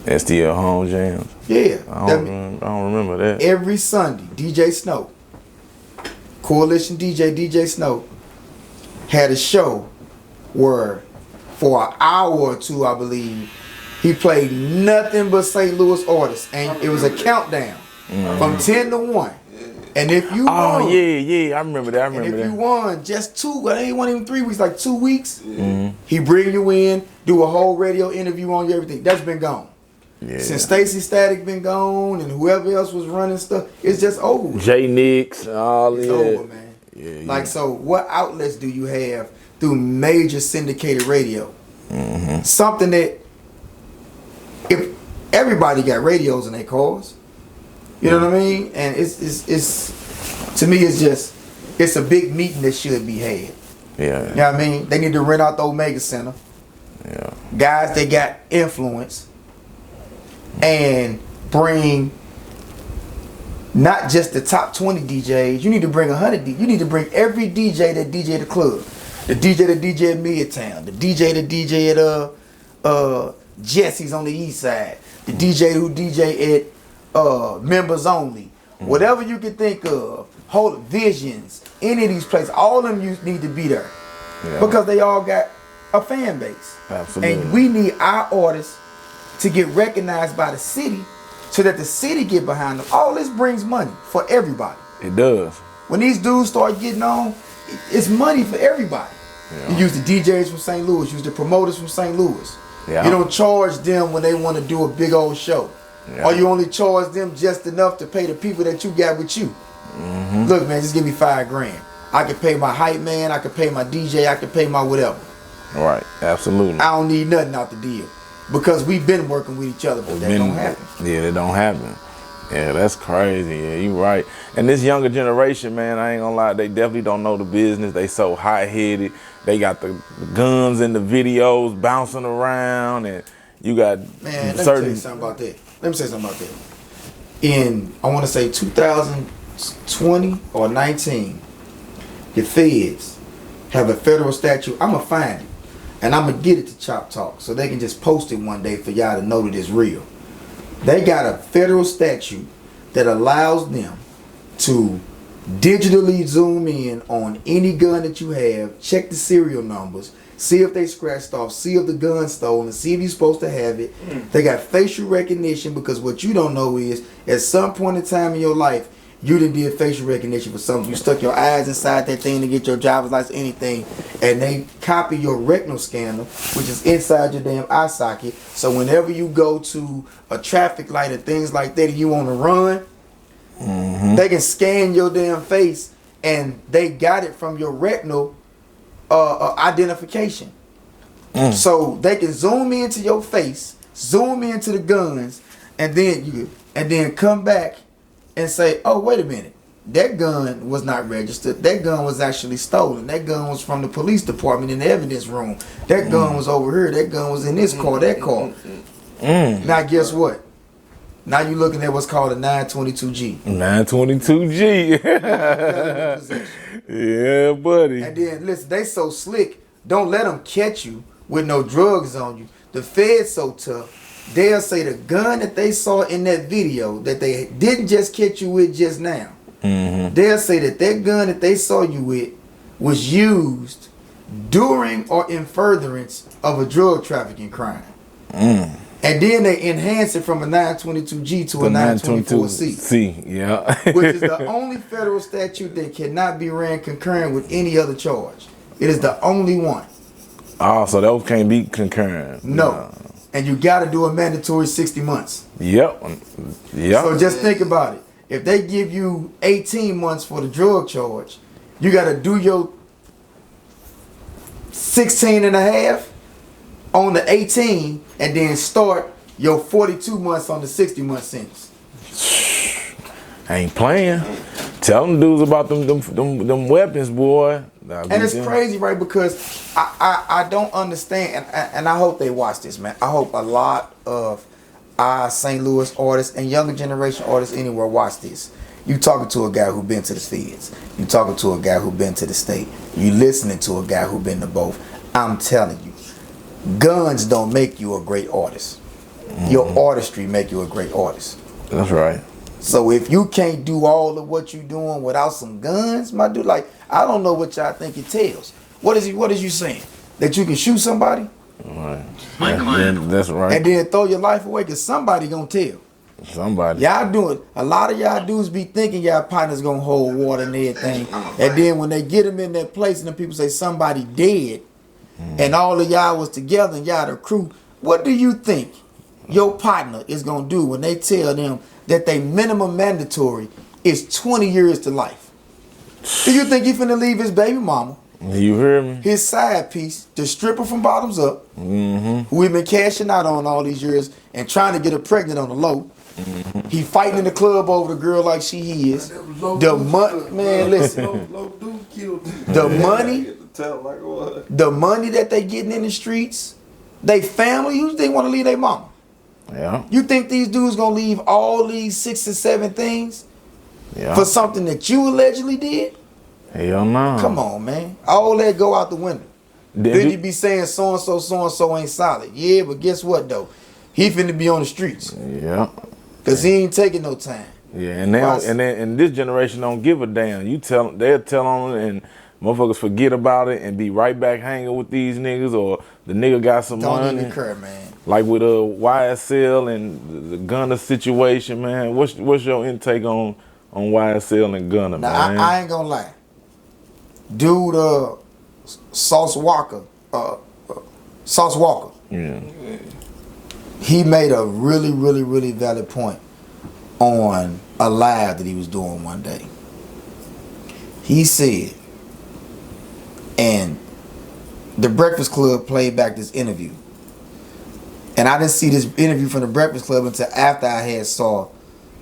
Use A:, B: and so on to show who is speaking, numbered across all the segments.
A: STL Home Jams.
B: Yeah.
A: I don't remember that.
B: Every Sunday, DJ Snow, Coalition DJ Snow, had a show where for an hour or two, I believe, he played nothing but St. Louis artists. And it was a countdown from 10 to 1. And if you won,
A: I remember that.
B: and if you won just 2, it ain't one even 3 weeks, like 2 weeks, he bring you in, do a whole radio interview on you, everything. That's been gone.
A: Yeah.
B: Since Stacey Static been gone and whoever else was running stuff, it's just over.
A: J Nix, all
B: it's
A: that.
B: over, man.
A: Yeah,
B: like, so what outlets do you have through major syndicated radio? Something that, if everybody got radios in their cars, you know what I mean? And it's to me, it's a big meeting that should be had.
A: Yeah.
B: You know what I mean? They need to rent out the Omega Center.
A: Yeah.
B: Guys that got influence, and bring not just the top 20 DJs. You need to bring 100. You need to bring every DJ that DJ the club, the DJ that DJ at Midtown, the DJ that DJ at Jesse's on the East Side, the DJ who DJ at Members Only, whatever you can think of. Hold Visions, any of these places, all of them you need to be there because they all got a fan base.
A: Absolutely.
B: And we need our artists to get recognized by the city so that the city get behind them. All this brings money for everybody.
A: It does.
B: When these dudes start getting on, it's money for everybody.
A: Yeah.
B: You use the DJs from St. Louis, use the promoters from St. Louis.
A: Yeah.
B: You don't charge them when they want to do a big old show.
A: Yeah.
B: Or you only charge them just enough to pay the people that you got with you. Look, man, just give me $5,000. I can pay my hype man, I can pay my DJ, I can pay my whatever.
A: Right, absolutely.
B: I don't need nothing out the deal. Because we've been working with each other, but that don't happen.
A: Yeah, that don't happen. Yeah, that's crazy. Yeah, you right. And this younger generation, man, I ain't gonna lie, they definitely don't know the business. They so hot-headed. They got the guns in the videos bouncing around, and you got
B: man, let me tell you something about that. Let me say something about that. In, I want to say 2020 or 19, the feds have a federal statute. I'm going to find it. And I'm going to get it to Chop Talk so they can just post it one day for y'all to know that it's real. They got a federal statute that allows them to digitally zoom in on any gun that you have, check the serial numbers, see if they scratched off, see if the gun's stolen, see if you're supposed to have it. They got facial recognition because what you don't know is at some point in time in your life, you done did facial recognition for something. You stuck your eyes inside that thing to get your driver's license, anything, and they copy your retinal scanner, which is inside your damn eye socket. So whenever you go to a traffic light or things like that and you want to run, they can scan your damn face and they got it from your retinal identification. So they can zoom into your face, zoom into the guns, and then come back and say, oh, wait a minute, that gun was not registered. That gun was actually stolen. That gun was from the police department in the evidence room. That gun was over here. That gun was in this car, that car. Now guess what? Now you're looking at what's called a 922G.
A: 922G. Yeah, buddy.
B: And then, listen, they so slick, don't let them catch you with no drugs on you. The Fed's so tough. They'll say the gun that they saw in that video that they didn't just catch you with just now. They'll say that gun that they saw you with was used during or in furtherance of a drug trafficking crime. And then they enhance it from a 922G to a 924C.
A: C, yeah.
B: Which is the only federal statute that cannot be ran concurrent with any other charge. It is the only one.
A: Oh, so those can't be concurrent.
B: No. And you got to do a mandatory 60 months.
A: Yep.
B: So just think about it. If they give you 18 months for the drug charge, you got to do your 16 and a half on the 18 and then start your 42 months on the 60-month sentence.
A: Ain't playing. Tell them dudes about them weapons, boy.
B: And it's crazy, right? Because I don't understand, and I hope they watch this, man. I hope a lot of our St. Louis artists and younger generation artists anywhere watch this. You talking to a guy who been to the feds. You talking to a guy who been to the state. You listening to a guy who been to both. I'm telling you, guns don't make you a great artist. Your artistry make you a great artist.
A: That's right.
B: So if you can't do all of what you doing without some guns, my dude, like, I don't know what y'all think it tells. What is you saying? That you can shoot somebody?
A: Right. That's right.
B: And then throw your life away, because somebody gonna tell.
A: Somebody.
B: Y'all doing, a lot of y'all dudes be thinking y'all partners gonna hold water and everything. And then when they get them in that place and the people say somebody dead, and all of y'all was together and y'all the crew, what do you think your partner is gonna do when they tell them that they minimum mandatory is 20 years to life? Do you think he finna leave his baby mama,
A: You hear me?
B: his side piece, the stripper from Bottoms Up, who we've been cashing out on all these years and trying to get her pregnant on the low? He fighting in the club over the girl like she is. The money, man, listen. The money that they getting in the streets, they family, they want to leave their mama.
A: Yeah.
B: You think these dudes gonna leave all these 6 or 7 things for something that you allegedly did?
A: Hell no.
B: Come on, man. All that go out the window. Then you be saying so and so ain't solid. Yeah, but guess what though? He finna be on the streets.
A: Yeah.
B: Cause he ain't taking no time.
A: Yeah, and now and this generation don't give a damn. They'll tell on it and motherfuckers forget about it and be right back hanging with these niggas, or the nigga got some money.
B: Don't even care, man.
A: Like with YSL and the Gunna situation, man. What's your intake on YSL and Gunna, man?
B: I ain't gonna lie. Dude, Sauce Walker.
A: Yeah.
B: He made a really, really, really valid point on a live that he was doing one day. He said, and the Breakfast Club played back this interview. And I didn't see this interview from the Breakfast Club until after I had saw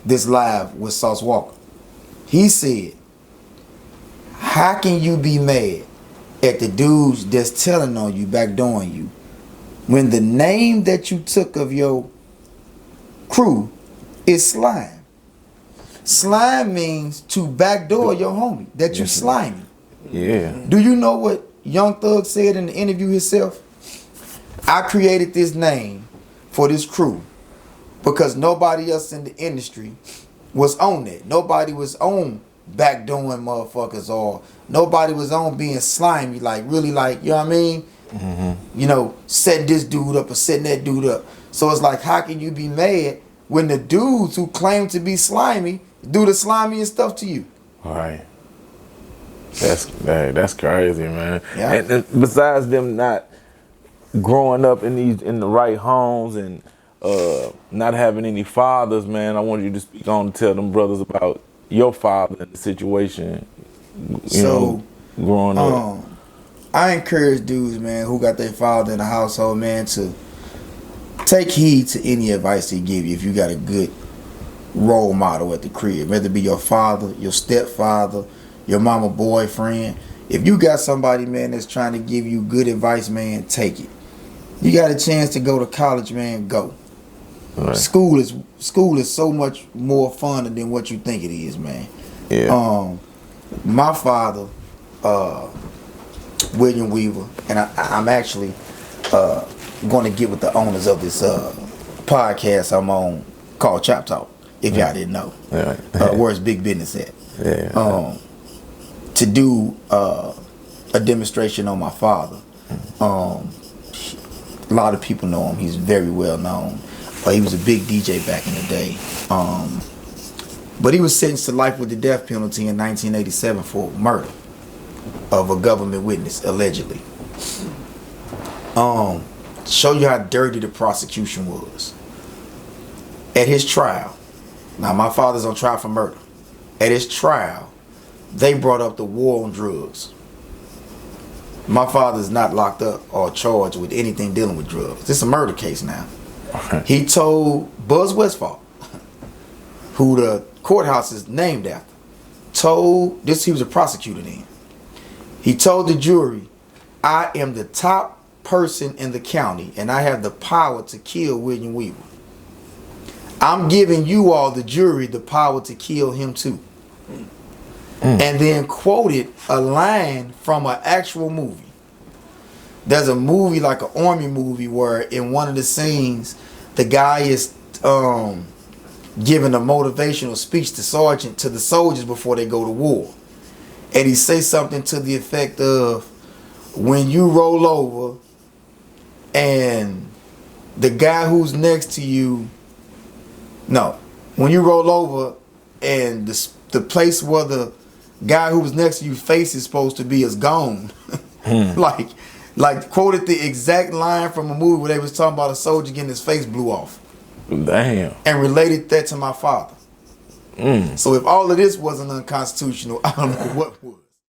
B: this live with Sauce Walker. He said, how can you be mad at the dudes that's telling on you, backdooring you, when the name that you took of your crew is slime? Slime means to backdoor your homie, that you slimy.
A: Yeah.
B: Do you know what Young Thug said in the interview himself? I created this name for this crew because nobody else in the industry was on it. Nobody was on backdooring motherfuckers, or nobody was on being slimy, like really, like, you know what I mean? You know, setting this dude up or setting that dude up. So it's like, how can you be mad when the dudes who claim to be slimy do the slimiest stuff to you?
A: All right. That's crazy, man.
B: Yeah.
A: And besides them not growing up in the right homes and not having any fathers, man, I want you to speak on and tell them brothers about your father and the situation. You know, growing up.
B: I encourage dudes, man, who got their father in the household, man, to take heed to any advice they give you if you got a good role model at the crib, whether it be your father, your stepfather, your mama boyfriend. If you got somebody, man, that's trying to give you good advice, man, take it. You got a chance to go to college, man, go. Right. School is so much more fun than what you think it is, man.
A: Yeah.
B: My father, William Weaver, and I'm actually going to get with the owners of this podcast I'm on called Chop Talk, if y'all didn't know.
A: Yeah.
B: Where's Big Business at?
A: Yeah.
B: To do a demonstration on my father. A lot of people know him. He's very well known. He was a big DJ back in the day. But he was sentenced to life with the death penalty in 1987 for murder of a government witness, allegedly. Show you how dirty the prosecution was. At his trial, now my father's on trial for murder. At his trial, they brought up the war on drugs. My father's not locked up or charged with anything dealing with drugs. It's a murder case now. He told Buzz Westphal, who the courthouse is named after, he was a prosecutor then. He told the jury, I am the top person in the county and I have the power to kill William Weaver. I'm giving you all, the jury, the power to kill him too. And then quoted a line from an actual movie. There's a movie, like an army movie, where in one of the scenes, the guy is giving a motivational speech to the soldiers before they go to war. And he says something to the effect of, when you roll over and the guy who's next to you, when you roll over and the place where the guy who was next to you face is supposed to be is gone. Like quoted the exact line from a movie where they was talking about a soldier getting his face blew off.
A: Damn.
B: And related that to my father. So if all of this wasn't unconstitutional, I don't know what would.